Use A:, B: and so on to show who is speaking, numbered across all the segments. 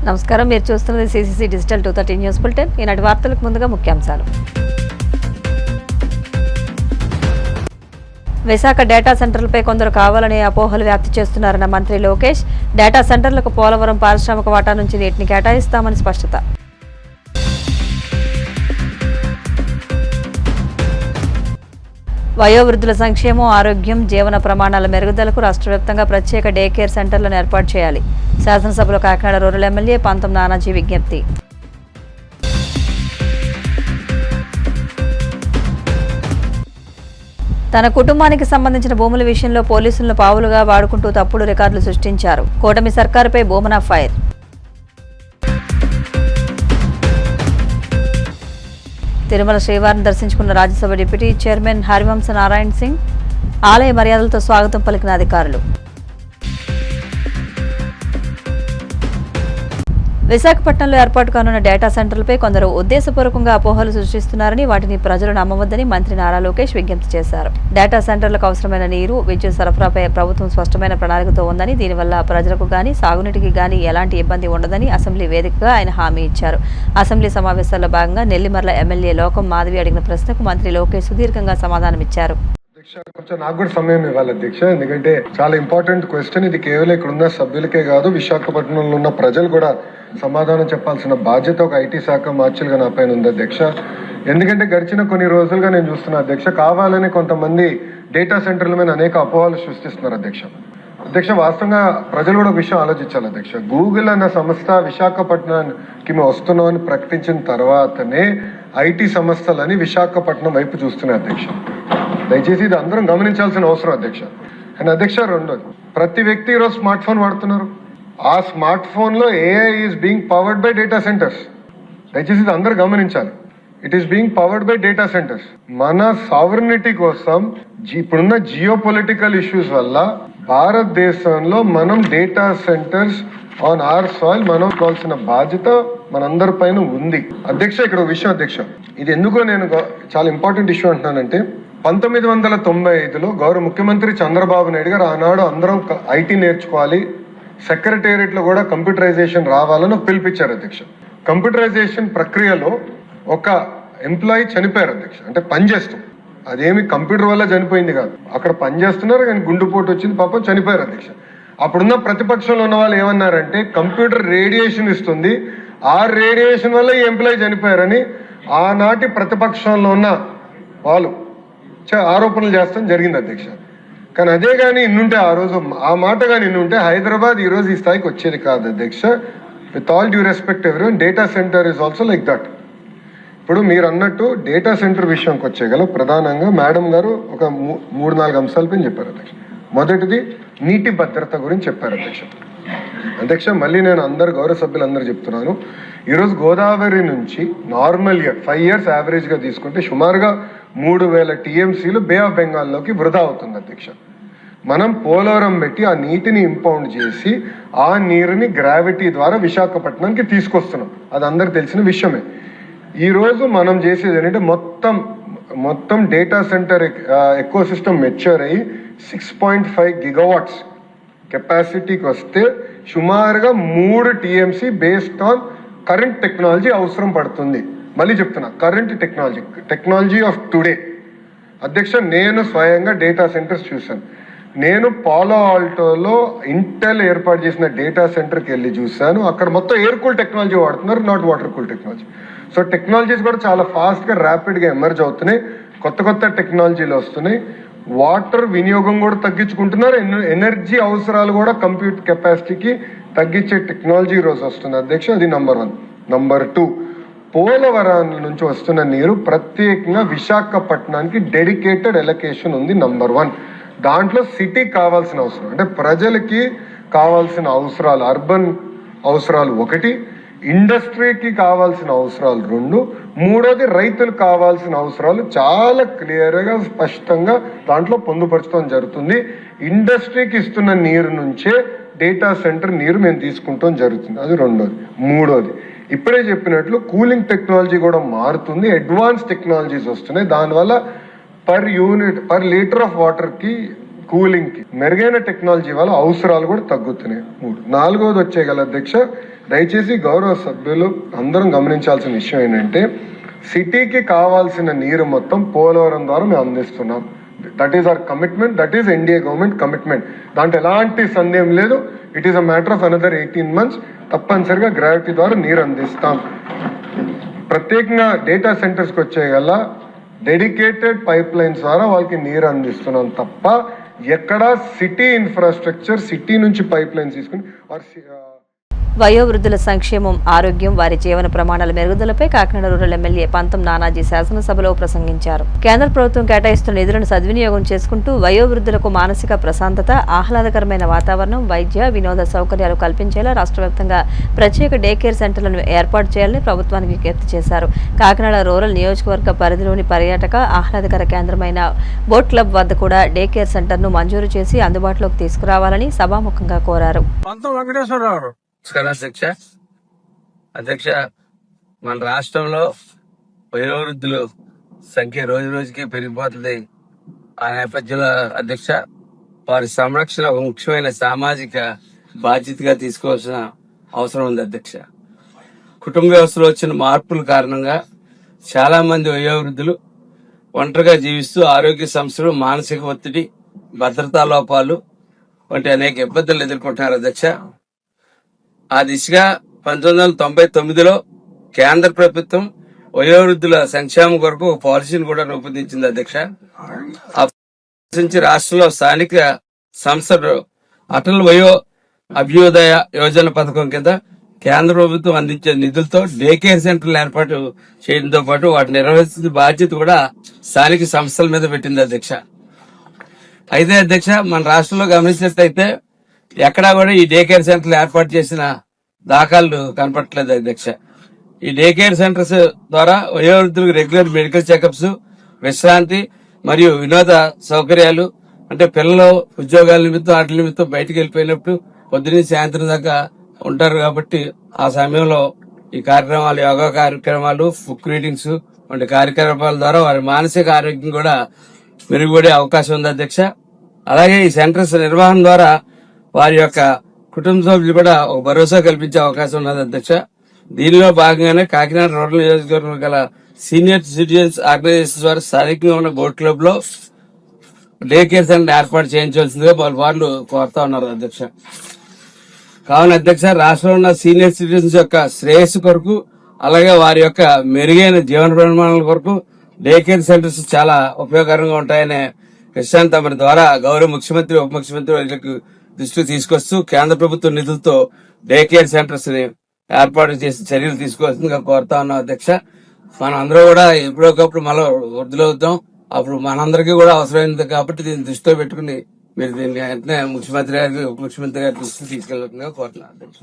A: నమస్కారం, మీరు చూస్తున్నది సిసిసి డిజిటల్ 230 న్యూస్ బులెటిన్. ఈనాటి వార్తలకు ముందుగా ముఖ్యాంశాలు. విశాఖ డేటా సెంటర్లపై కొందరు కావాలనే అపోహలు వ్యాప్తి చేస్తున్నారన్న మంత్రి లోకేష్. డేటా సెంటర్లకు పోలవరం పారిశ్రామిక వాటా నుంచి నీటిని కేటాయిస్తామని స్పష్టత. వయోవృద్ధుల సంక్షేమం, ఆరోగ్యం, జీవన ప్రమాణాల మెరుగుదలకు రాష్ట్ర వ్యాప్తంగా ప్రత్యేక డే కేర్ సెంటర్లను ఏర్పాటు చేయాలి. శాసనసభలో కాకినాడ రూరల్ ఎమ్మెల్యే పంతం నానాజీ విజ్ఞప్తి. తన కుటుంబానికి సంబంధించిన భూముల విషయంలో పోలీసులను పావులుగా వాడుకుంటూ తప్పుడు రికార్డులు సృష్టించారు. కూటమి సర్కారుపై భూమన ఫైర్. తిరుమల శ్రీవారిని దర్శించుకున్న రాజ్యసభ డిప్యూటీ చైర్మన్ హరివంశ నారాయణ సింగ్. ఆలయ మర్యాదలతో స్వాగతం పలికిన అధికారులు. విశాఖపట్నంలో ఏర్పాటు కానున్న డేటా సెంటర్లపై కొందరు ఉద్దేశపూర్వకంగా అపోహలు సృష్టిస్తున్నారని, వాటిని ప్రజలు నమ్మవద్దని మంత్రి నారా లోకేష్ విజ్ఞప్తి చేశారు. డేటా సెంటర్లకు అవసరమైన నీరు, విద్యుత్ సరఫరాపై ప్రభుత్వం స్పష్టమైన ప్రణాళికతో ఉందని, దీనివల్ల ప్రజలకు గానీ సాగునీటికి గానీ ఎలాంటి ఇబ్బంది ఉండదని అసెంబ్లీ వేదికగా ఆయన హామీ ఇచ్చారు. అసెంబ్లీ సమావేశాల్లో భాగంగా నెల్లిమర్ల ఎమ్మెల్యే లోకం మాధవి అడిగిన ప్రశ్నకు మంత్రి లోకేష్ సుదీర్ఘంగా సమాధానమిచ్చారు.
B: కొంచెం నాకు కూడా సమయం ఇవ్వాలి అధ్యక్ష, ఎందుకంటే చాలా ఇంపార్టెంట్ క్వశ్చన్ ఇది. కేవలం ఇక్కడ ఉన్న సభ్యులకే కాదు, విశాఖపట్నంలో ఉన్న ప్రజలు కూడా సమాధానం చెప్పాల్సిన బాధ్యత ఒక ఐటీ శాఖ మార్చులుగా నా పైన ఉంది అధ్యక్ష. ఎందుకంటే గడిచిన కొన్ని రోజులుగా నేను చూస్తున్నా అధ్యక్ష, కావాలని కొంతమంది డేటా సెంటర్ల మీద అనేక అపోహలు సృష్టిస్తున్నారు అధ్యక్ష. వాస్తవంగా ప్రజలు కూడా ఒక విషయం ఆలోచించాలి అధ్యక్ష. గూగుల్ అన్న సంస్థ విశాఖపట్నానికి మేము వస్తున్నామని ప్రకటించిన తర్వాతనే ఐటీ సంస్థలని విశాఖపట్నం వైపు చూస్తున్నాయి అధ్యక్ష. దయచేసి ఇది అందరం గమనించాల్సిన అవసరం అధ్యక్ష. అండ్ అధ్యక్ష, రెండోది, ప్రతి వ్యక్తి ఈరోజు స్మార్ట్ ఫోన్ వాడుతున్నారు. ఆ స్మార్ట్ ఫోన్ లో AI is being powered by data centres. దయచేసి ఇది అందరూ గమనించాలి. It is being powered by data centres. మన సావరినిటీ కోసం ఇప్పుడున్న జియో పొలిటికల్ ఇష్యూస్ వల్ల భారతదేశంలో మనం data centres on hour soil మనం కావాల్సిన బాధ్యత మనందరి పైన ఉంది అధ్యక్ష. ఇక్కడ ఒక విషయం అధ్యక్ష, ఇది ఎందుకో నేను చాలా ఇంపార్టెంట్ ఇష్యూ అంటున్నానంటే, 1995లో గౌరవ ముఖ్యమంత్రి చంద్రబాబు నాయుడు గారు ఆనాడు అందరం ఐటీ నేర్చుకోవాలి, సెక్రటేరియట్ లో కూడా కంప్యూటరైజేషన్ రావాలని పిలిపించారు అధ్యక్ష. కంప్యూటరైజేషన్ ప్రక్రియలో ఒక ఎంప్లాయీ చనిపోయారు అధ్యక్ష. అంటే పనిచేస్తూ, అదేమి కంప్యూటర్ వల్ల చనిపోయింది కాదు, అక్కడ పనిచేస్తున్నారు కానీ గుండెపోటు వచ్చింది, పాపం చనిపోయారు అధ్యక్ష. అప్పుడున్న ప్రతిపక్షంలో ఉన్న వాళ్ళు ఏమన్నారంటే, కంప్యూటర్ రేడియేషన్ ఇస్తుంది, ఆ రేడియేషన్ వల్ల ఈ ఎంప్లాయీ చనిపోయారని ఆనాటి ప్రతిపక్షంలో ఉన్న వాళ్ళు ఆరోపణలు చేస్తాం జరిగింది అధ్యక్ష. కానీ అదే కానీ ఇన్నుంటే, ఆ రోజు ఆ మాట కానీ ఇన్నుంటే హైదరాబాద్ ఈ రోజు ఈ స్థాయికి వచ్చేది కాదు అధ్యక్ష. With all due respect everyone, data centre is also like that. ఇప్పుడు మీరు అన్నట్టు డేటా సెంటర్ విషయంకి వచ్చేగల ప్రధానంగా మేడం గారు ఒక 3-4 అంశాలపై చెప్పారు అధ్యక్ష. మొదటిది నీటి భద్రత గురించి చెప్పారు అధ్యక్ష. మళ్ళీ నేను అందరు గౌరవ సభ్యులందరూ చెప్తున్నాను, ఈరోజు గోదావరి నుంచి నార్మల్ ఇయర్ 5 years యావరేజ్ గా తీసుకుంటే సుమారుగా 3000 TMCలు బే ఆఫ్ బెంగాల్లోకి వృధా అవుతుంది అధ్యక్ష. మనం పోలవరం పెట్టి ఆ నీటిని ఇంపౌండ్ చేసి ఆ నీరుని గ్రావిటీ ద్వారా విశాఖపట్నానికి తీసుకొస్తున్నాం, అది అందరికి తెలిసిన విషయమే. ఈ రోజు మనం చేసేది ఏంటంటే మొత్తం data centre eco system mature అయ్యి 6.5 GW కెపాసిటీకి వస్తే సుమారుగా 3 TMC based on current technology అవసరం పడుతుంది. మళ్ళీ చెప్తున్నా, కరెంట్ టెక్నాలజీ ఆఫ్ టుడే అధ్యక్ష. నేను స్వయంగా డేటా సెంటర్స్ చూశాను. నేను పాలో ఆల్టోలో ఇంటెల్ ఏర్పాటు చేసిన డేటా సెంటర్కి వెళ్ళి చూశాను. అక్కడ మొత్తం ఎయిర్ కూల్ టెక్నాలజీ వాడుతున్నారు, not water cool technology. So technologies కూడా చాలా ఫాస్ట్గా ర్యాపిడ్గా ఎమర్జ్ అవుతున్నాయి, కొత్త టెక్నాలజీలు వస్తున్నాయి. వాటర్ వినియోగం కూడా తగ్గించుకుంటున్నారు, ఎనర్జీ అవసరాలు కూడా కంప్యూటర్ కెపాసిటీకి తగ్గించే టెక్నాలజీ ఈరోజు వస్తుంది అధ్యక్ష. అది నంబర్ 1. నంబర్ 2, పోలవరం నుంచి వస్తున్న నీరు ప్రత్యేకంగా విశాఖపట్నానికి డెడికేటెడ్ ఎలకేషన్ ఉంది. నంబర్ 1, దాంట్లో సిటీకి కావాల్సిన అవసరం అంటే ప్రజలకి కావాల్సిన అవసరాలు, అర్బన్ అవసరాలు 1, ఇండస్ట్రీకి కావాల్సిన అవసరాలు 2, 3వది రైతులకు కావాల్సిన అవసరాలు చాలా క్లియర్గా స్పష్టంగా దాంట్లో పొందుపరచడం జరుగుతుంది. ఇండస్ట్రీకి ఇస్తున్న నీరు నుంచే డేటా సెంటర్ నీరు మేము తీసుకుంటాం జరుగుతుంది, అది 2వది. 3వది, ఇప్పుడే చెప్పినట్లు కూలింగ్ టెక్నాలజీ కూడా మారుతుంది, అడ్వాన్స్ టెక్నాలజీస్ వస్తున్నాయి. దానివల్ల పర్ లీటర్ ఆఫ్ వాటర్ కి కూలింగ్ కి మెరుగైన టెక్నాలజీ వల్ల అవసరాలు కూడా తగ్గుతున్నాయి. 4వది వచ్చేగల అధ్యక్ష, దయచేసి గౌరవ సభ్యులు అందరం గమనించాల్సిన విషయం ఏంటంటే సిటీకి కావాల్సిన నీరు మొత్తం పోలవరం ద్వారా మేము అందిస్తున్నాం. That is our commitment, that is NDA government commitment. దాంట్లో ఎలాంటి సందేహం లేదు. It is a matter of another 18 months తప్పనిసరిగా గ్రావిటీ ద్వారా నీరు అందిస్తాం. ప్రత్యేకంగా డేటా సెంటర్స్కి వచ్చే గల డెడికేటెడ్ పైప్ లైన్స్ ద్వారా వాళ్ళకి నీరు అందిస్తున్నాం తప్ప ఎక్కడా సిటీ ఇన్ఫ్రాస్ట్రక్చర్ సిటీ నుంచి పైప్ లైన్స్ తీసుకుని
A: వయోవృద్ధుల సంక్షేమం, ఆరోగ్యం, వారి జీవన ప్రమాణాల మెరుగుదలపై కాకినాడ రూరల్ ఎమ్మెల్యే పంతం నానాజీ శాసనసభలో ప్రసంగించారు. కేంద్ర ప్రభుత్వం కేటాయిస్తున్న నిధులను సద్వినియోగం చేసుకుంటూ వయోవృద్ధులకు మానసిక ప్రశాంతత, ఆహ్లాదకరమైన వాతావరణం, వైద్య, వినోద సౌకర్యాలు కల్పించేలా రాష్ట్ర వ్యాప్తంగా ప్రత్యేక డే కేర్ సెంటర్లను ఏర్పాటు చేయాలని ప్రభుత్వానికి విజ్ఞప్తి చేశారు. కాకినాడ రూరల్ నియోజకవర్గ పరిధిలోని పర్యాటక ఆహ్లాదకర కేంద్రమైన బోట్ క్లబ్ వద్ద కూడా డే కేర్ సెంటర్ను మంజూరు చేసి అందుబాటులోకి తీసుకురావాలని సభాముఖంగా కోరారు.
C: అధ్యక్ష, మన రాష్ట్రంలో వయోవృద్ధుల సంఖ్య రోజు రోజుకి పెరిగిపోతుంది. ఆ నేపథ్యంలో అధ్యక్ష, వారి సంరక్షణ ఒక ముఖ్యమైన సామాజిక బాధ్యతగా తీసుకోవాల్సిన అవసరం ఉంది అధ్యక్ష. కుటుంబ వ్యవస్థలో వచ్చిన మార్పుల కారణంగా చాలా మంది వయోవృద్ధులు ఒంటరిగా జీవిస్తూ ఆరోగ్య సమస్యలు, మానసిక ఒత్తిడి, భద్రతా లోపాలు వంటి అనేక ఇబ్బందులు ఎదుర్కొంటున్నారు అధ్యక్ష. ఆ దిశగా 1999లో కేంద్ర ప్రభుత్వం వయోవృద్ధుల సంక్షేమం కొరకు ఒక పాలసీని కూడా రూపొందించింది అధ్యక్ష. ఆ నుంచి రాష్ట్రంలో స్థానిక సంస్థలు అటల్ వయో అభ్యుదయ యోజన పథకం కింద కేంద్ర ప్రభుత్వం అందించే నిధులతో డే కేర్ సెంటర్లు ఏర్పాటు చేయడంతో పాటు వాటిని నిర్వహించిన బాధ్యత కూడా స్థానిక సంస్థల మీద పెట్టింది అధ్యక్ష. అయితే అధ్యక్ష, మన రాష్ట్రంలో గమనించినట్లయితే ఎక్కడా కూడా ఈ డే కేర్ సెంటర్లు ఏర్పాటు చేసిన దాఖలు కనపట్లేదు అధ్యక్ష. ఈ డే కేర్ సెంటర్స్ ద్వారా వయోవృద్ధులకు రెగ్యులర్ మెడికల్ చెకప్స్, విశ్రాంతి మరియు వినోద సౌకర్యాలు, అంటే పిల్లలు ఉద్యోగాల నిమిత్తం వాటి నిమిత్తం బయటకు వెళ్ళిపోయినప్పుడు పొద్దున్న సాయంత్రం దాకా ఉంటారు కాబట్టి ఆ సమయంలో ఈ కార్యక్రమాలు, యోగా కార్యక్రమాలు, బుక్ రీడింగ్స్ వంటి కార్యక్రమాల ద్వారా వారి మానసిక ఆరోగ్యం కూడా మెరుగుపడే అవకాశం ఉంది అధ్యక్ష. అలాగే ఈ సెంటర్స్ నిర్వహణ ద్వారా వారి యొక్క కుటుంబ సభ్యులు కూడా ఒక భరోసా కల్పించే అవకాశం ఉన్నది అధ్యక్ష. దీనిలో భాగంగానే కాకినాడ రూరల్ నియోజకవర్గం గల సీనియర్ సిటిజన్స్ ఆర్గనైజేషన్ ద్వారా స్థానికంగా ఉన్న బోట్ క్లబ్ లో డే కేర్ సెంటర్ ఏర్పాటు చేయించవలసిందిగా వాళ్ళు కోరుతా ఉన్నారు అధ్యక్ష. కావున అధ్యక్ష, రాష్ట్రంలో ఉన్న సీనియర్ సిటిజన్స్ యొక్క శ్రేయస్సు కొరకు, అలాగే వారి యొక్క మెరుగైన జీవన ప్రమాణాల కొరకు డే కేర్ సెంటర్స్ చాలా ఉపయోగకరంగా ఉంటాయనే విషయాన్ని తమ ద్వారా గౌరవ ముఖ్యమంత్రి, ఉప ముఖ్యమంత్రి వారికి దృష్టికి తీసుకొస్తూ కేంద్ర ప్రభుత్వ నిధులతో డే కేర్ సెంటర్స్ ని ఏర్పాటు చేసి చర్యలు తీసుకోవాల్సిందిగా కోరుతా ఉన్నాం అధ్యక్ష. మనం అందరూ కూడా ఎప్పుడొకప్పుడు మళ్ళీ వృద్ధులవుతాం. అప్పుడు మనందరికీ కూడా అవసరమైంది కాబట్టి దీన్ని దృష్టిలో పెట్టుకుని మీరు దీన్ని వెంటనే ముఖ్యమంత్రి గారికి, ఉప ముఖ్యమంత్రి గారి దృష్టికి తీసుకెళ్లాల్సిందిగా కోరుతున్నాను అధ్యక్ష.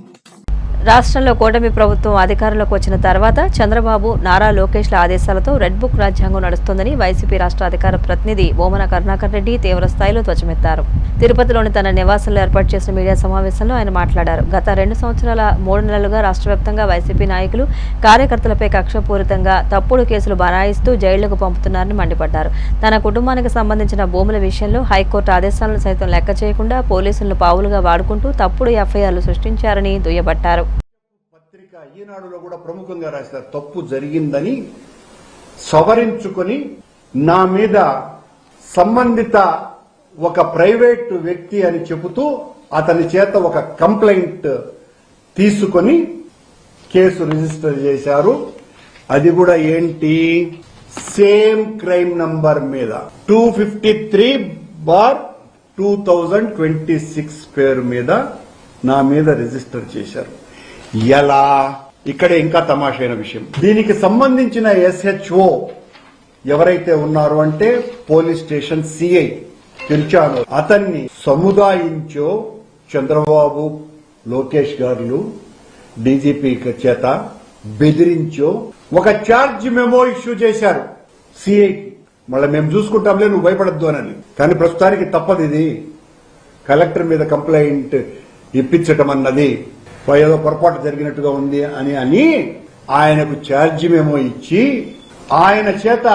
A: రాష్ట్రంలో కూటమి ప్రభుత్వం అధికారంలోకి వచ్చిన తర్వాత చంద్రబాబు, నారా లోకేష్ల ఆదేశాలతో రెడ్ బుక్ రాజ్యాంగం నడుస్తోందని వైసీపీ రాష్ట్ర అధికార ప్రతినిధి బోమన కరుణాకర్ రెడ్డి తీవ్ర స్థాయిలో ధ్వజమెత్తారు. తిరుపతిలోని తన నివాసంలో ఏర్పాటు చేసిన మీడియా సమావేశంలో ఆయన మాట్లాడారు. గత 2 సంవత్సరాల 3 నెలలుగా రాష్ట్ర వ్యాప్తంగా వైసీపీ నాయకులు, కార్యకర్తలపై కక్షపూరితంగా తప్పుడు కేసులు బనాయిస్తూ జైళ్లకు పంపుతున్నారని మండిపడ్డారు. తన కుటుంబానికి సంబంధించిన భూముల విషయంలో హైకోర్టు ఆదేశాలను సైతం లెక్క చేయకుండా పోలీసులను పావులుగా వాడుకుంటూ తప్పుడు ఎఫ్ఐఆర్లు సృష్టించారని దుయ్యబట్టారు.
D: పత్రిక ఈనాడులో కూడా ప్రముఖంగా రాశారు. తప్పు జరిగిందని సవరించుకొని నా మీద సంబంధిత ఒక ప్రైవేట్ వ్యక్తి అని చెబుతూ అతని చేత ఒక కంప్లైంట్ తీసుకొని కేసు రిజిస్టర్ చేశారు. అది కూడా ఏంటి, సేమ్ క్రైమ్ నంబర్ మీద 253/2026 పేరు మీద నా మీద రిజిస్టర్ చేశారు. ఎలా? ఇక్కడ ఇంకా తమాషైన విషయం, దీనికి సంబంధించిన SHO ఎవరైతే ఉన్నారో అంటే పోలీస్ స్టేషన్ CI పిలిచాను, అతన్ని సముదాయించో చంద్రబాబు, లోకేష్ గారు డీజీపీ చేత బెదిరించో ఒక ఛార్జ్ మెమో ఇష్యూ చేశారు CIకి. మళ్ళీ మేము చూసుకుంటాంలే, నువ్వు భయపడద్దు అని. కానీ ప్రస్తుతానికి తప్పదు, ఇది కలెక్టర్ మీద కంప్లైంట్ ఇప్పించటం అన్నది ఏదో పొరపాటు జరిగినట్టుగా ఉంది అని ఆయనకు ఛార్జ్ మెమో ఇచ్చి ఆయన చేత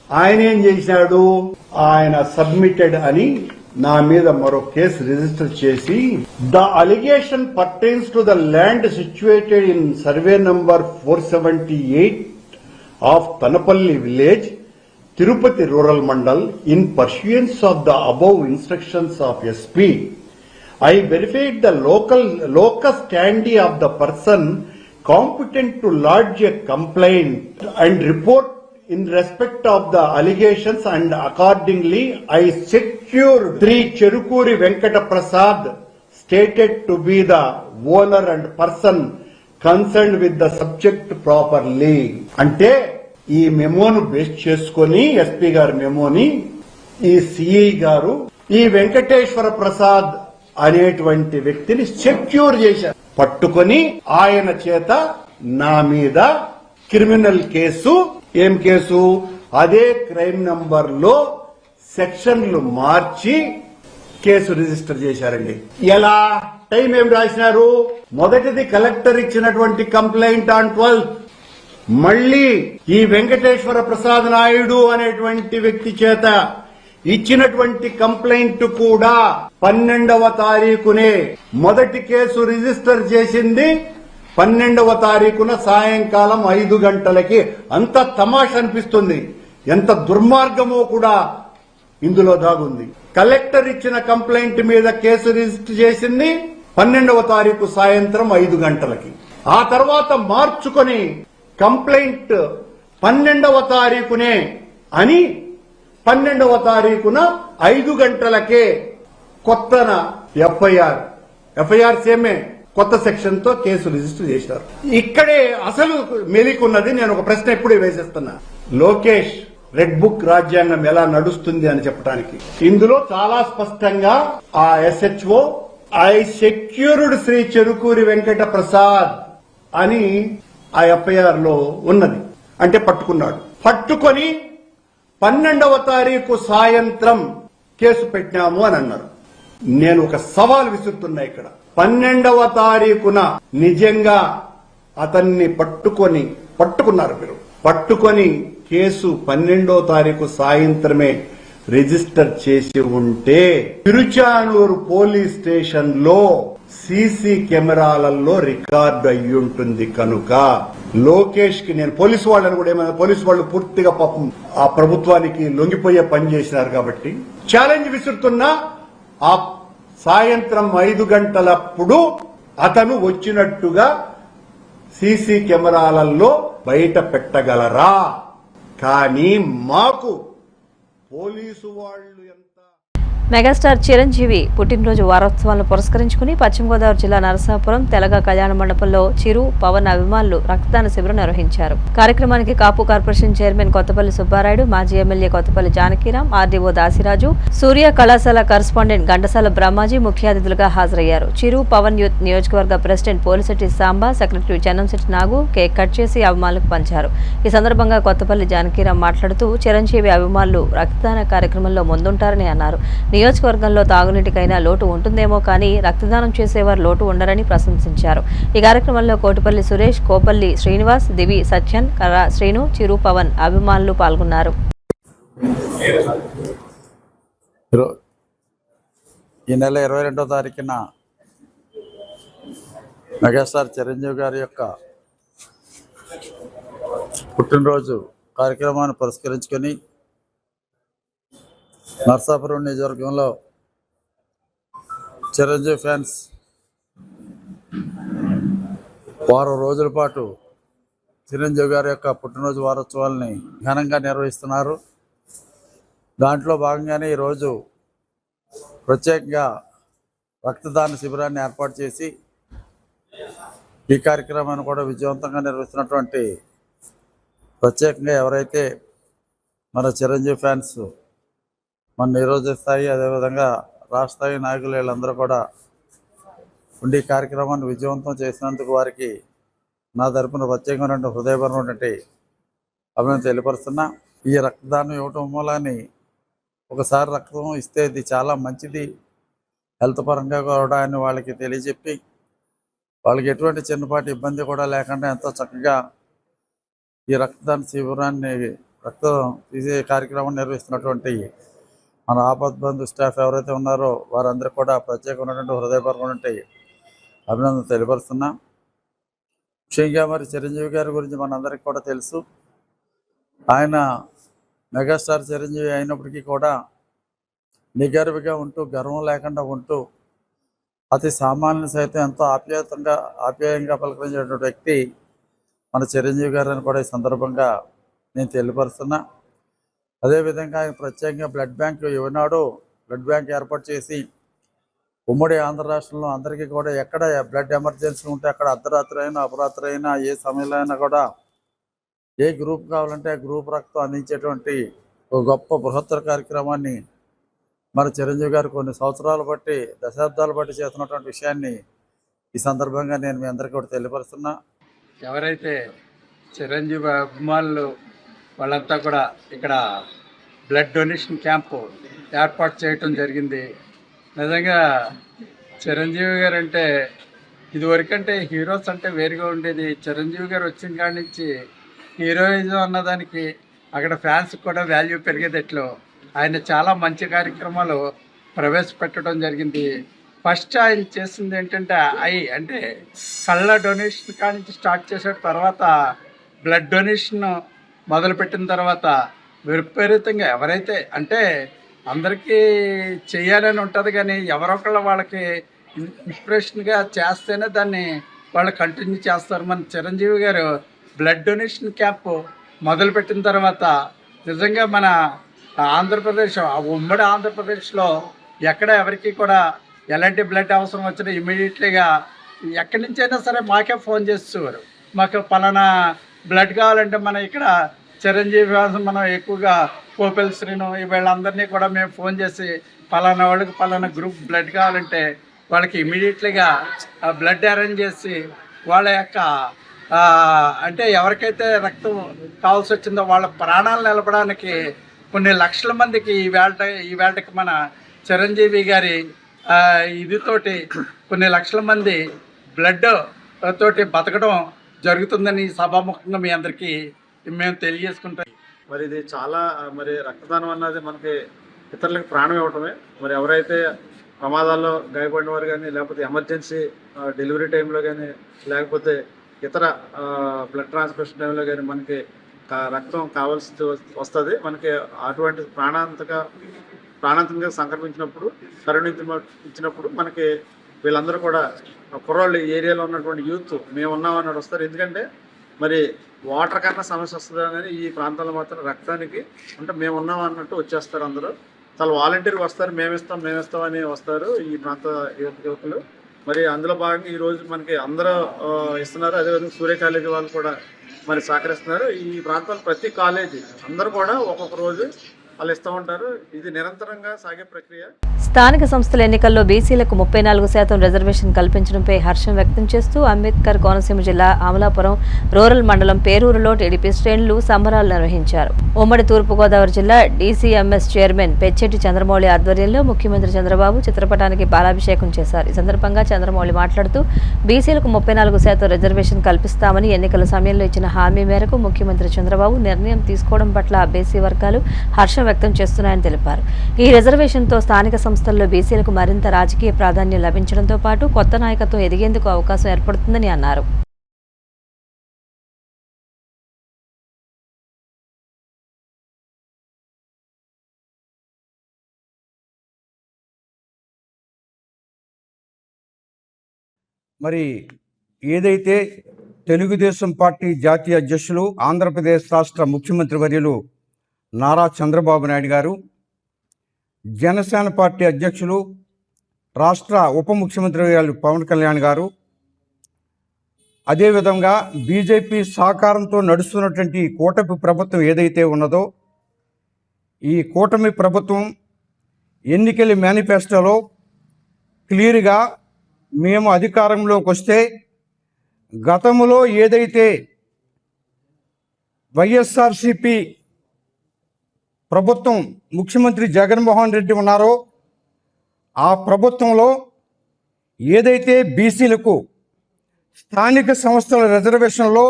D: ఆయన ఏం చేశాడు, ఆయన సబ్మిటెడ్ అని నా మీద మరో కేసు రిజిస్టర్ చేసి the allegation pertains to the land situated in survey number 478 of Thanapalli village, Tirupati Rural Mandal, in pursuance of the above instructions of SP, I verified the locus standi of the person competent to lodge a complaint and report in respect of the allegations, and accordingly I secured Sri Cherukuri Venkata Prasad, stated to be the owner and person concerned with the subject properly. Ante ఈ మెమోను base చేసుకుని SP గారి మెమోని ఈ CI గారు ఈ వెంకటేశ్వర ప్రసాద్ అనేటువంటి వ్యక్తిని secure చేశారు. పట్టుకొని ఆయన చేత నా మీద క్రిమినల్ కేసు, ఏం కేసు, అదే క్రైమ్ నంబర్ లో సెక్షన్లు మార్చి కేసు రిజిస్టర్ చేశారండి. ఎలా, టైం ఏం రాసినారు, మొదటిది కలెక్టర్ ఇచ్చినటువంటి కంప్లైంట్ ఆన్ 12, మళ్లీ ఈ వెంకటేశ్వర ప్రసాద్ నాయుడు అనేటువంటి వ్యక్తి చేత ఇచ్చినటువంటి కంప్లైంట్ కూడా 12వ తారీఖునే, మొదటి కేసు రిజిస్టర్ చేసింది 12వ తారీఖున సాయంకాలం 5 గంటలకి. అంత తమాషా అనిపిస్తుంది, ఎంత దుర్మార్గమో కూడా ఇందులో దాగుంది. కలెక్టర్ ఇచ్చిన కంప్లైంట్ మీద కేసు రిజిస్టర్ చేసింది 12వ తారీఖు సాయంత్రం 5 గంటలకి. ఆ తర్వాత మార్చుకొని కంప్లైంట్ 12వ తారీఖునే అని 12వ తారీఖున 5 గంటలకే కొత్త ఎఫ్ఐఆర్ సేమే కొత్త సెక్షన్ తో కేసు రిజిస్టర్ చేశారు. ఇక్కడే అసలు మెలికున్నది. నేను ఒక ప్రశ్న ఎప్పుడే వేసేస్తున్నా, లోకేష్ రెడ్ బుక్ రాజ్యాంగం ఎలా నడుస్తుంది అని చెప్పడానికి. ఇందులో చాలా స్పష్టంగా ఆ SHO I secured Shri Cherukuri Venkata Prasad అని ఆ ఎఫ్ఐఆర్ లో ఉన్నది. అంటే పట్టుకున్నాడు. పట్టుకొని 12వ తారీఖు సాయంత్రం కేసు పెట్టినాము అని అన్నారు. నేను ఒక సవాల్ విసురుతున్నా ఇక్కడ. 12వ తారీఖున నిజంగా అతన్ని పట్టుకున్నారు మీరు. పట్టుకొని కేసు 12వ తారీఖు సాయంత్రమే రిజిస్టర్ చేసి ఉంటే తిరుచానూరు పోలీస్ స్టేషన్ లో సీసీ కెమెరాలలో రికార్డు అయ్యుంటుంది. కనుక లోకేష్ కి నేను పోలీసు వాళ్ళని కూడా ఏమైనా, పోలీసు వాళ్ళు పూర్తిగా పాపం ఆ ప్రభుత్వానికి లొంగిపోయే పని చేసినారు కాబట్టి ఛాలెంజ్ విసురుతున్నా, ఆ సాయంత్రం 5 గంటలప్పుడు అతను వచ్చినట్టుగా సీసీ కెమెరాలలో బయట పెట్టగలరా? కానీ మాకు పోలీసు వాళ్ళు ఎంత.
A: మెగాస్టార్ చిరంజీవి పుట్టినరోజు వారోత్సవాలను పురస్కరించుకుని పశ్చిమ గోదావరి జిల్లా నరసాపురం తెలగ కళ్యాణ మండపంలో చిరు, పవన్ అభిమానులు రక్తదాన శిబిరం నిర్వహించారు. కార్యక్రమానికి కాపు కార్పొరేషన్ చైర్మన్ కొత్తపల్లి సుబ్బారాయుడు, మాజీ ఎమ్మెల్యే కొత్తపల్లి జానకిరాం, ఆర్డీఓ దాసిరాజు, సూర్య కళాశాల కరస్పాండెంట్ ఘంటసాల బ్రహ్మాజీ ముఖ్య అతిథులుగా హాజరయ్యారు. చిరు, పవన్ యూత్ నియోజకవర్గ ప్రెసిడెంట్ పోలిశెట్టి సాంబా, సెక్రటరీ చెన్నంశెట్టి నాగు కేక్ కట్ చేసి అభిమానులకు పంచారు. ఈ సందర్భంగా కొత్తపల్లి జానకిరాం మాట్లాడుతూ చిరంజీవి అభిమానులు రక్తదాన కార్యక్రమంలో ముందుంటారని అన్నారు. నియోజకవర్గంలో తాగునీటికైనా లోటు ఉంటుందేమో కానీ రక్తదానం చేసేవారు లోటు ఉండరని ప్రశంసించారు. ఈ కార్యక్రమంలో కోటిపల్లి సురేష్, కోపల్లి శ్రీనివాస్, దివి సత్యన్, కర్ర శ్రీను, చిరు, పవన్ అభిమానులు పాల్గొన్నారు.
E: ఈ నెల 22వ తారీఖున మెగాస్టార్ చిరంజీవి గారి యొక్క పుట్టినరోజు కార్యక్రమాన్ని పురస్కరించుకొని నర్సాపురం నియోజకవర్గంలో చిరంజీవి ఫ్యాన్స్ వారం రోజుల పాటు చిరంజీవి గారి యొక్క పుట్టినరోజు వారోత్సవాలని ఘనంగా నిర్వహిస్తున్నారు. దాంట్లో భాగంగానే ఈరోజు ప్రత్యేకంగా రక్తదాన శిబిరాన్ని ఏర్పాటు చేసి ఈ కార్యక్రమాన్ని కూడా విజయవంతంగా నిర్వహిస్తున్నటువంటి ప్రత్యేకంగా ఎవరైతే మన చిరంజీవి ఫ్యాన్స్ మన నిరోధ స్థాయి, అదేవిధంగా రాష్ట్ర స్థాయి నాయకులు వీళ్ళందరూ కూడా ఉండి కార్యక్రమాన్ని విజయవంతం చేసినందుకు వారికి నా తరపున ప్రత్యేకమైన హృదయపరమైనటువంటి అభినందన తెలియపరుస్తున్నా. ఈ రక్తదానం ఇవ్వటం మూలాన్ని ఒకసారి రక్తం ఇస్తే ఇది చాలా మంచిది, హెల్త్ పరంగా కూడా అని వాళ్ళకి తెలియజెప్పి వాళ్ళకి ఎటువంటి చిన్నపాటి ఇబ్బంది కూడా లేకుండా ఎంతో చక్కగా ఈ రక్తదాన శిబిరాన్ని రక్తం తీసే కార్యక్రమం నిర్వహిస్తున్నటువంటి మన ఆపద్బంధు స్టాఫ్ ఎవరైతే ఉన్నారో వారందరూ కూడా ప్రత్యేకమైనటువంటి హృదయపూర్వకమైనటువంటి అభినందనలు తెలియపరుస్తున్నా. ముఖ్యంగా మరి చిరంజీవి గారి గురించి మనందరికీ కూడా తెలుసు. ఆయన మెగాస్టార్ చిరంజీవి అయినప్పటికీ కూడా నిగర్విగా ఉంటూ, గర్వం లేకుండా ఉంటూ, అతి సామాన్యులు సైతం ఎంతో ఆప్యాయంగా పలకరించేటువంటి వ్యక్తి మన చిరంజీవి గారు అని కూడా ఈ సందర్భంగా నేను తెలియపరుస్తున్నా. అదేవిధంగా ఆయన ప్రత్యేకంగా బ్లడ్ బ్యాంక్ ఈనాడు బ్లడ్ బ్యాంక్ ఏర్పాటు చేసి ఉమ్మడి ఆంధ్ర రాష్ట్రంలో అందరికీ కూడా ఎక్కడ బ్లడ్ ఎమర్జెన్సీ ఉంటే అక్కడ అర్ధరాత్రి అయినా అపరాత్రి అయినా ఏ సమయంలో అయినా కూడా ఏ గ్రూప్ కావాలంటే ఆ గ్రూప్ రక్తం అందించేటువంటి ఒక గొప్ప బృహత్తర కార్యక్రమాన్ని మన చిరంజీవి గారు కొన్ని సంవత్సరాలు బట్టి, దశాబ్దాలు బట్టి చేస్తున్నటువంటి విషయాన్ని ఈ సందర్భంగా నేను మీ అందరికీ కూడా తెలియపరుస్తున్నా.
F: ఎవరైతే చిరంజీవి అభిమానులు వాళ్ళంతా కూడా ఇక్కడ బ్లడ్ డొనేషన్ క్యాంపు ఏర్పాటు చేయటం జరిగింది. నిజంగా చిరంజీవి గారు అంటే ఇదివరకంటే హీరోస్ అంటే వేరుగా ఉండేది. చిరంజీవి గారు వచ్చిన కాడి నుంచి హీరోయిజం అన్నదానికి అక్కడ ఫ్యాన్స్ కూడా వాల్యూ పెరిగేటట్లు ఆయన చాలా మంచి కార్యక్రమాలు ప్రవేశపెట్టడం జరిగింది. ఫస్ట్ ఆయన చేసింది ఏంటంటే అంటే కళ్ళ డొనేషన్ కాడి నుంచి స్టార్ట్ చేసిన తర్వాత బ్లడ్ డొనేషన్ మొదలుపెట్టిన తర్వాత విపరీతంగా ఎవరైతే అంటే అందరికీ చేయాలని ఉంటుంది, కానీ ఎవరొకళ్ళు వాళ్ళకి ఇన్స్పిరేషన్గా చేస్తేనే దాన్ని వాళ్ళు కంటిన్యూ చేస్తారు. మన చిరంజీవి గారు బ్లడ్ డొనేషన్ క్యాంప్ మొదలుపెట్టిన తర్వాత నిజంగా మన ఆంధ్రప్రదేశ్, ఉమ్మడి ఆంధ్రప్రదేశ్లో ఎక్కడ ఎవరికి కూడా ఎలాంటి బ్లడ్ అవసరం వచ్చినా ఇమీడియట్లీగా ఎక్కడి నుంచైనా సరే మాకే ఫోన్ చేసేవారు. మాకు పలానా బ్లడ్ కావాలంటే మన ఇక్కడ చిరంజీవి మనం ఎక్కువగా కోపెల్ శ్రీను వీళ్ళందరినీ కూడా మేము ఫోన్ చేసి పలానా వాళ్ళకి పలానా గ్రూప్ బ్లడ్ కావాలంటే వాళ్ళకి ఇమీడియట్లీగా బ్లడ్ అరేంజ్ చేసి వాళ్ళ యొక్క అంటే ఎవరికైతే రక్తం కావాల్సి వచ్చిందో వాళ్ళ ప్రాణాలు నిలపడానికి కొన్ని లక్షల మందికి ఈవేళకి మన చిరంజీవి గారి ఇదితోటి కొన్ని లక్షల మంది బ్లడ్ తోటి బతకడం జరుగుతుందని సభాముఖంగా మీ అందరికీ మేము తెలియజేసుకుంటాం.
G: మరి ఇది చాలా రక్తదానం అన్నది మనకి ఇతరులకు ప్రాణం ఇవ్వటమే. మరి ఎవరైతే ప్రమాదాల్లో గాయపడిన వారు కానీ, లేకపోతే ఎమర్జెన్సీ డెలివరీ టైంలో కానీ, లేకపోతే ఇతర బ్లడ్ ట్రాన్స్ఫ్యూషన్ టైంలో కానీ మనకి రక్తం కావాల్సి వస్తుంది. మనకి అటువంటి ప్రాణాంతంగా సంక్రమించినప్పుడు, కరుణించినప్పుడు మనకి వీళ్ళందరూ కూడా కుర్రాళ్ళు ఏరియాలో ఉన్నటువంటి యూత్ మేము ఉన్నామన్నట్టు వస్తారు. ఎందుకంటే మరి వాటర్ కన్నా సమస్య వస్తుంది కానీ ఈ ప్రాంతాల్లో మాత్రం రక్తానికి అంటే మేము ఉన్నాం అన్నట్టు వచ్చేస్తారు. అందరూ చాలా వాలంటీర్గా వస్తారు, మేమిస్తాం అని వస్తారు ఈ ప్రాంత యువకులు. మరి అందులో భాగంగా ఈరోజు మనకి అందరూ ఇస్తున్నారు. అదేవిధంగా సూర్య కాలేజీ వాళ్ళు కూడా మరి సహకరిస్తున్నారు. ఈ ప్రాంతాలు ప్రతి కాలేజీ అందరూ కూడా ఒక్కొక్క రోజు వాళ్ళు ఇస్తూ ఉంటారు. ఇది నిరంతరంగా సాగే ప్రక్రియ.
A: స్థానిక సంస్థల ఎన్నికల్లో బీసీలకు 34% రిజర్వేషన్ కల్పించడంపై హర్షం వ్యక్తం చేస్తూ అంబేద్కర్ కోనసీమ జిల్లా అమలాపురం రూరల్ మండలం పేరూరులో టీడీపీ శ్రేణులు సంబరాలు నిర్వహించారు. ఉమ్మడి తూర్పుగోదావరి జిల్లా డీసీఎంఎస్ చైర్మన్ పెచ్చెట్టి చంద్రమౌళి ఆధ్వర్యంలో ముఖ్యమంత్రి చంద్రబాబు చిత్రపటానికి పాలాభిషేకం చేశారు. ఈ సందర్భంగా చంద్రమౌళి మాట్లాడుతూ బీసీలకు 34% రిజర్వేషన్ కల్పిస్తామని ఎన్నికల సమయంలో ఇచ్చిన హామీ మేరకు ముఖ్యమంత్రి చంద్రబాబు నిర్ణయం తీసుకోవడం పట్ల బీసీ వర్గాలు హర్షం వ్యక్తం చేస్తున్నాయని తెలిపారు. ఈ రిజర్వేషన్తో స్థానిక సంస్థల్లో బీసీలకు మరింత రాజకీయ ప్రాధాన్యం లభించడంతో పాటు కొత్త నాయకత్వం ఎదిగేందుకు అవకాశం ఏర్పడుతుందని అన్నారు.
H: మరి ఏదైతే తెలుగుదేశం పార్టీ జాతీయ అధ్యక్షులు, ఆంధ్రప్రదేశ్ రాష్ట్ర ముఖ్యమంత్రి వర్యులు నారా చంద్రబాబు నాయుడు గారు, జనసేన పార్టీ అధ్యక్షులు, రాష్ట్ర ఉప ముఖ్యమంత్రి వర్యులు పవన్ కళ్యాణ్ గారు, అదేవిధంగా బీజేపీ సహకారంతో నడుస్తున్నటువంటి కూటమి ప్రభుత్వం ఏదైతే ఉన్నదో ఈ కూటమి ప్రభుత్వం ఎన్నికల మేనిఫెస్టోలో క్లియర్గా మేము అధికారంలోకి వస్తే గతంలో ఏదైతే వైఎస్ఆర్సిపి ప్రభుత్వం ముఖ్యమంత్రి జగన్మోహన్ రెడ్డి ఉన్నారో ఆ ప్రభుత్వంలో ఏదైతే బీసీలకు స్థానిక సంస్థల రిజర్వేషన్లో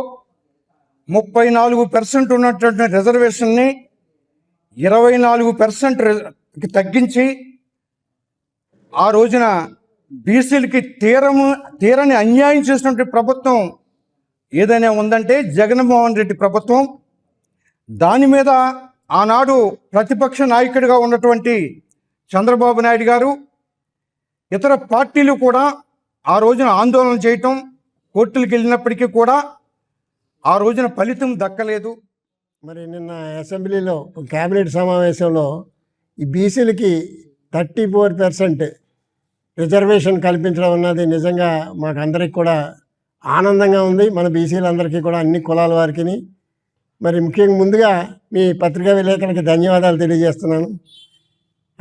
H: 34% ఉన్నటువంటి రిజర్వేషన్ని 24% తగ్గించి ఆ రోజున బీసీలకి తీరని అన్యాయం చేసినటువంటి ప్రభుత్వం ఏదైనా ఉందంటే జగన్మోహన్ రెడ్డి ప్రభుత్వం. దాని మీద ఆనాడు ప్రతిపక్ష నాయకుడిగా ఉన్నటువంటి చంద్రబాబు నాయుడు గారు, ఇతర పార్టీలు కూడా ఆ రోజున ఆందోళన చేయటం, కోర్టులకు వెళ్ళినప్పటికీ కూడా ఆ రోజున ఫలితం దక్కలేదు.
I: మరి నిన్న అసెంబ్లీలో కేబినెట్ సమావేశంలో ఈ బీసీలకి 34% రిజర్వేషన్ కల్పించడం అన్నది నిజంగా మాకు అందరికి కూడా ఆనందంగా ఉంది. మన బీసీలందరికీ కూడా, అన్ని కులాల వారికి. మరి ముఖ్యంగా ముందుగా మీ పత్రికా విలేకరులకి ధన్యవాదాలు తెలియజేస్తున్నాను.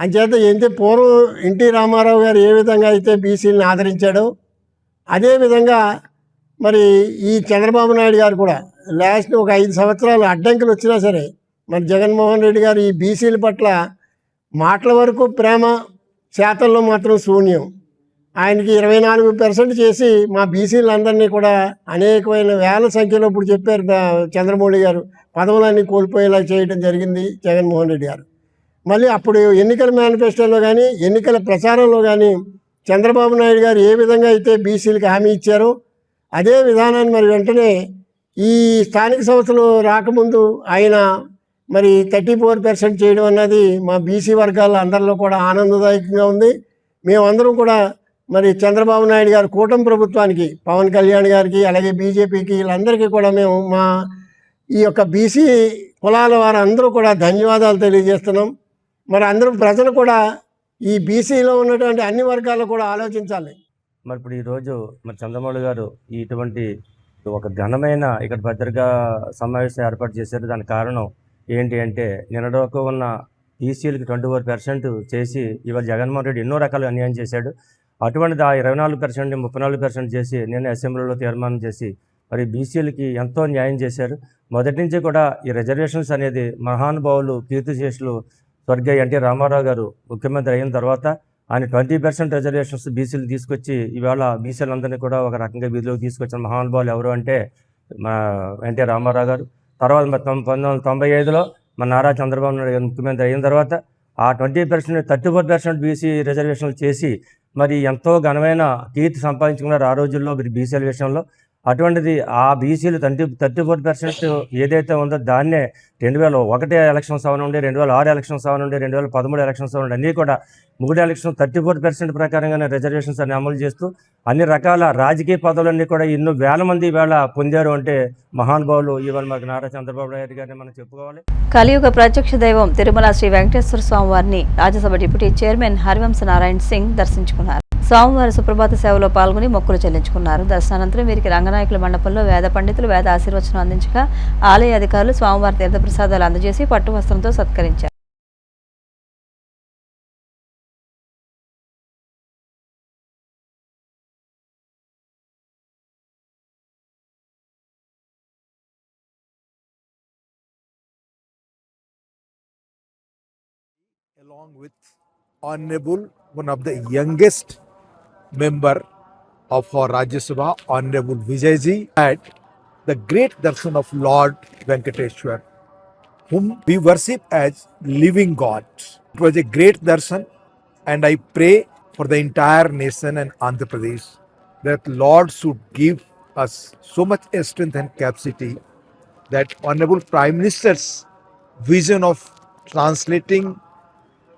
I: అంచేత ఏంటి పూర్వం ఎన్టీ రామారావు గారు ఏ విధంగా అయితే బీసీలను ఆదరించాడో అదేవిధంగా మరి ఈ చంద్రబాబు నాయుడు గారు కూడా లాస్ట్ ఒక 5 సంవత్సరాలు అడ్డంకులు వచ్చినా సరే మరి జగన్మోహన్ రెడ్డి గారు ఈ బీసీల పట్ల మాటల వరకు ప్రేమ, శాతంలో మాత్రం శూన్యం. ఆయనకి 24% చేసి మా బీసీలందరినీ కూడా అనేకమైన వేల సంఖ్యలో ఇప్పుడు చెప్పారు చంద్రమౌళి గారు, పదవులన్నీ కోల్పోయేలా చేయడం జరిగింది జగన్మోహన్ రెడ్డి గారు. మళ్ళీ అప్పుడు ఎన్నికల మేనిఫెస్టోలో కానీ ఎన్నికల ప్రచారంలో కానీ చంద్రబాబు నాయుడు గారు ఏ విధంగా అయితే బీసీలకు హామీ ఇచ్చారో అదే విధానాన్ని మరి వెంటనే ఈ స్థానిక సంస్థలు రాకముందు ఆయన మరి 34% చేయడం అన్నది మా బీసీ వర్గాల అందరిలో కూడా ఆనందదాయకంగా ఉంది. మేమందరం కూడా మరి చంద్రబాబు నాయుడు గారు కూటమి ప్రభుత్వానికి, పవన్ కళ్యాణ్ గారికి, అలాగే బీజేపీకి, వీళ్ళందరికీ కూడా మేము మా ఈ యొక్క బీసీ కులాల వారు అందరూ కూడా ధన్యవాదాలు తెలియజేస్తున్నాం. మరి అందరూ ప్రజలు కూడా ఈ బీసీలో ఉన్నటువంటి అన్ని వర్గాలు కూడా ఆలోచించాలి.
J: మరి ఇప్పుడు ఈరోజు మరి చంద్రమౌళి గారు ఇటువంటి ఒక ఘనమైన ఇక్కడ భద్రగా సమావేశం ఏర్పాటు చేశారు. దానికి కారణం ఏంటి అంటే నిన్నటివరకు ఉన్న బీసీలకి 24% చేసి ఇవాళ జగన్మోహన్ రెడ్డి ఎన్నో రకాల అన్యాయం చేశాడు. అటువంటిది ఆ 24% 34% చేసి నిన్న అసెంబ్లీలో తీర్మానం చేసి మరి బీసీలకి ఎంతో న్యాయం చేశారు. మొదటి నుంచి కూడా ఈ రిజర్వేషన్స్ అనేది మహానుభావులు, కీర్తిశేషులు స్వర్గీయ ఎన్టీ రామారావు గారు ముఖ్యమంత్రి అయిన తర్వాత ఆయన 20% రిజర్వేషన్స్ బీసీలు తీసుకొచ్చి ఇవాళ బీసీలందరినీ కూడా ఒక రకంగా వీధిలోకి తీసుకొచ్చిన మహానుభావులు ఎవరు అంటే మా ఎన్టీ రామారావు గారు. తర్వాత 1995లో మన నారా చంద్రబాబు నాయుడు గారు ముఖ్యమంత్రి అయిన తర్వాత ఆ 20% 34% బీసీ రిజర్వేషన్లు చేసి మరి ఎంతో ఘనమైన కీర్తి సంపాదించుకున్నారు ఆ రోజుల్లో బీసీల విషయంలో. అటువంటిది ఆ బీసీలు 34% ఏదైతే ఉందో దాన్నే 2001 ఎలక్షన్స్ అవనండి, 2006 ఎలక్షన్స్ అవనండి, 2013 ఎలక్షన్స్ అవనండి, అన్నీ కూడా 3 ఎలక్షన్ 34% ప్రకారంగానే రిజర్వేషన్స్ అన్ని అమలు చేస్తూ అన్ని రకాల రాజకీయ పదవులన్నీ కూడా ఎన్నో వేల మంది ఇవాళ పొందారు అంటే మహానుభావులు ఇవాళ మనకు నారా చంద్రబాబు నాయుడు గారిని మనం చెప్పుకోవాలి.
A: కలియుగ ప్రత్యక్ష దైవం తిరుమల శ్రీ వెంకటేశ్వర స్వామి వారిని రాజ్యసభ డిప్యూటీ చైర్మన్ హరివంశ నారాయణ సింగ్ దర్శించుకున్నారు. స్వామివారి సుప్రభాత సేవలో పాల్గొని మొక్కులు చెల్లించుకున్నారు. దర్శనానంతరం వీరికి రంగనాయకుల మండపంలో వేద పండితులు వేద ఆశీర్వచనం అందించగా ఆలయ అధికారులు స్వామివారి తీర్థప్రసాదాలు అందజేసి పట్టు వస్త్రంతో సత్కరించారు.
K: Along with Honorable, one of the youngest member of our Rajya Sabha, Honorable Vijayji, at the great darshan of Lord Venkateshwar, whom we worship as living God. It was a great darshan, and I pray for the entire nation and Andhra Pradesh that Lord should give us so much strength and capacity that Honorable Prime Minister's vision of translating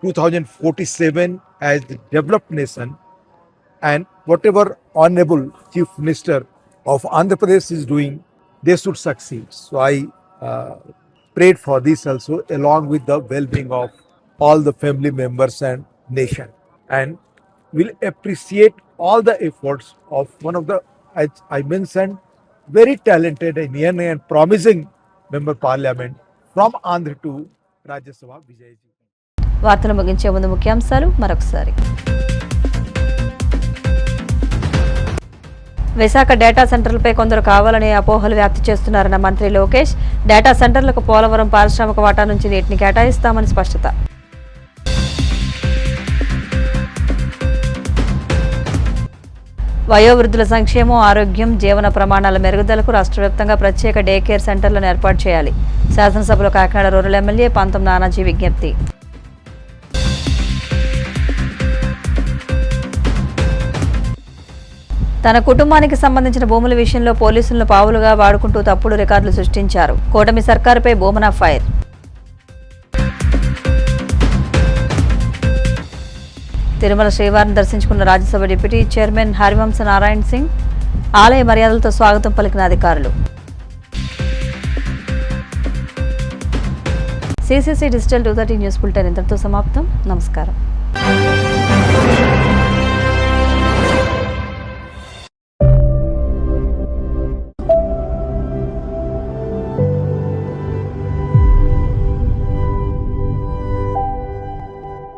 K: 2047 as the developed nation and whatever Honorable Chief Minister of Andhra Pradesh is doing, they should succeed. So I prayed for this also, along with the well-being of all the family members and nation, and will appreciate all the efforts of one of the, as I mentioned, very talented and young and promising member parliament from Andhra to Rajya Sabha, Vijayji.
A: వార్తలు ముగించే ముందు ముఖ్యాంశాలు మరొకసారి. Visakha data సెంటర్లపై కొందరు కావాలనే అపోహలు వ్యాప్తి చేస్తున్నారన్న మంత్రి లోకేష్. డేటా సెంటర్లకు పోలవరం పారిశ్రామిక వాటా నుంచి నీటిని కేటాయిస్తామని స్పష్టత. వయోవృద్ధుల సంక్షేమం, ఆరోగ్యం, జీవన ప్రమాణాల మెరుగుదలకు రాష్ట్ర వ్యాప్తంగా ప్రత్యేక డే కేర్ సెంటర్లను ఏర్పాటు చేయాలి. శాసనసభలో కాకినాడ రూరల్ ఎమ్మెల్యే పంతం నానాజీ విజ్ఞప్తి. తన కుటుంబానికి సంబంధించిన భూముల విషయంలో పోలీసులను పావులుగా వాడుకుంటూ తప్పుడు రికార్డులు సృష్టించారు. కూటమి సర్కారుపై బోమన ఫైర్. తిరుమల శ్రీవారిని దర్శించుకున్న రాజ్యసభ డిప్యూటీ చైర్మన్ హరివంశ నారాయణ సింగ్. ఆలయ మర్యాదలతో స్వాగతం పలికిన అధికారులు. CCC డిజిటల్ 230 న్యూస్ బులెటిన్ ఇంతటితో సమాప్తం. నమస్కారం.